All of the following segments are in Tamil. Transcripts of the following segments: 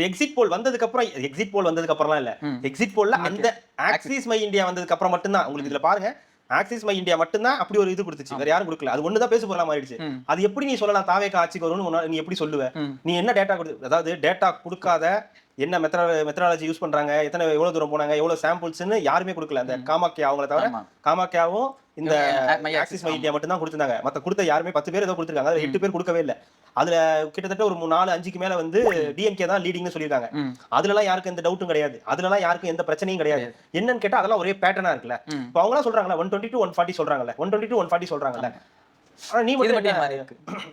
எக்ஸிட் போல் வந்ததுக்கு அப்புறம் எக்ஸிட் போல் வந்ததுக்கு அப்புறம்லாம் இல்ல. எக்ஸிட் போல்ல அந்த ஆக்சிஸ் மை இந்தியா வந்ததுக்கு அப்புறம் மட்டும் தான் உங்களுக்கு இதுல பாருங்க. ஆக்சிஸ் மை இந்தியா மட்டும் தான் அப்படி ஒரு இது கொடுத்துச்சு. வேற யாரும் கொடுக்கல. அது ஒண்ணுதான் பேசு பொருளா மாறிடுச்சு. அது எப்படி நீ சொல்லலாம் தாவேக ஆட்சிக்கு வரும்னு நீ எப்படி சொல்லுவ? நீ என்ன டேட்டா கொடுத்து அதாவது டேட்டா கொடுக்காத என்ன மெத்தடாலஜி யூஸ் பண்றாங்க, எத்தனை எவ்வளவு தூரம் போனாங்க, எவ்வளவு சாம்பிள்ஸ்னு யாருமே கொடுக்கல. அந்த காமாக்கியா அவங்கள தவிர காமாக்கியாவும் இந்த ஆக்சிஸ் மை இந்தியா மட்டும் தான் கொடுத்தாங்க. மத்த கொடுத்த யாருமே 10 பேர் ஏதோ கொடுத்திருக்காங்க. அதுல 8 பேர் கொடுக்கவே இல்ல. அதுல கிட்டத்தட்ட ஒரு 4 5க்கு மேல வந்து டிஎம்கே தான் லீடிங்னு சொல்லியிருக்காங்க. அதுலலாம் யாருக்கும் எந்த டவுட்டும் கிடையாது. அதுலலாம் யாருக்கும் எந்த பிரச்சனையும் கிடையாது. என்னன்னு கேட்டா அதெல்லாம் ஒரே பேட்டர்னா இருக்குல்ல. இப்போ அவங்கலாம் சொல்றாங்கல்ல 120 to 140 சொல்றாங்கல்ல, 120 to 140 சொல்றாங்கல்ல. ஆனா நீ மட்டும்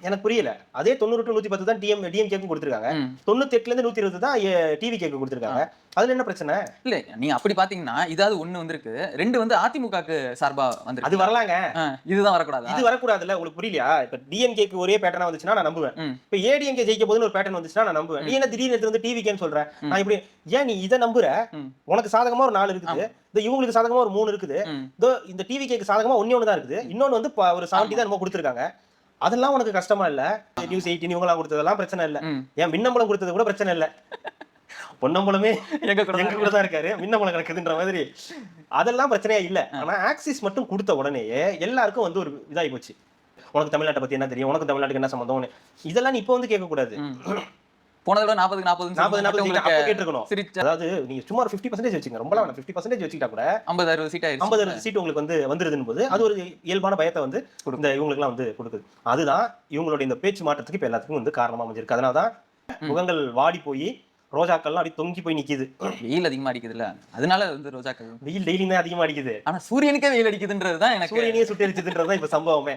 எனக்கு புரியல. அதே 90 to 110 தான் டிஎம்கேக்கும் கொடுத்திருக்காங்க. 98ல இருந்து 120 தான் டிவிகேக்கு கொடுத்திருக்காங்க. அதுல என்ன பிரச்சனை? இல்ல நீங்க அப்படி பாத்தீங்கன்னா இதாவது ஒண்ணு வந்திருக்கு, 2 வந்து அதிமுகக்கு சார்பா வந்திருக்கு. அது வரலாங்க. இதுதான் வரக்கூடாது. இது வரக்கூடாதுல்ல. உங்களுக்கு புரியலையா? இப்ப டிஎம்கேக்கு ஒரே பேட்டர்னா வந்துச்சுன்னா நான் நம்புவேன். இப்ப ஏடிஎம்கே ஜெயிக்க போதுன்னு ஒரு பேட்டர்ன் வந்துச்சுன்னா நான் நம்புவேன். நீ என்ன திடீர்னு எடுத்து வந்து டிவிகேன்னு சொல்ற? நான் இப்படி ஏன் நீ இதை நம்புற? உனக்கு சாதகமா ஒரு 4 இருக்குது, இவங்களுக்கு சாதகமா ஒரு 3 இருக்குது, இந்த டிவிகேக்கு சாதகமா ஒண்ணு தான் இருக்குது, இன்னொன்னு வந்து ஒரு 70 தான் நம்ம கொடுத்துருக்காங்க. அதெல்லாம் உனக்கு கஷ்டமா இல்ல? நியூஸ் 18 இவங்க எல்லாம் கொடுத்ததெல்லாம் பிரச்சனை இல்ல. ஏன் மின்னம்பலம் கொடுத்தது கூட பிரச்சனை இல்ல. பொன்னம்பலமே எங்க கூட தான் இருக்காரு, மின்னம்பலம் கிடக்குதுன்ற மாதிரி. அதெல்லாம் பிரச்சனையா இல்ல. ஆனா ஆக்சிஸ் மட்டும் கொடுத்த உடனேயே எல்லாருக்கும் வந்து ஒரு இதாகி போச்சு. உனக்கு தமிழ்நாட்டை பத்தி என்ன தெரியும், உனக்கு தமிழ்நாட்டுக்கு என்ன சம்பந்தம், இதெல்லாம் நீ இப்ப வந்து கேட்க கூடாது. போன தடவை 40 கேட்டிருக்கணும். அதாவது நீங்க சும்மா ஒரு 50% வச்சுங்க, ரொம்ப 50% வச்சுக்கிட்டா கூட 50-60 சீட் ஆயிடுச்சு. 50-60 சீட் உங்களுக்கு வந்து வந்துருதுன்னு போது அது ஒரு இயல்பான பயத்தை வந்து இந்த இவங்களுக்கு எல்லாம் வந்து கொடுக்குது. அதுதான் இவங்களுடைய இந்த பேச்சு மாற்றத்துக்கு இப்ப எல்லாத்துக்கும் வந்து காரணமா அமைஞ்சிருக்கு. அதனாலதான் முகங்கள் வாடி போய் ரோஜாக்கள்லாம் அப்படி தொங்கி போய் நிக்குது. வெயில் அதிகமா அடிக்குதுல்ல, அதனால வந்து ரோஜாக்கள் வெயில் டெய்லியுமே அதிகமா அடிக்குது. ஆனா சூரியனுக்கே வெயில் அடிக்குதுன்றதுதான் எனக்கு சூரியனையே சுட்டு அடிச்சதுன்றதுதான் இப்ப சம்பவமே.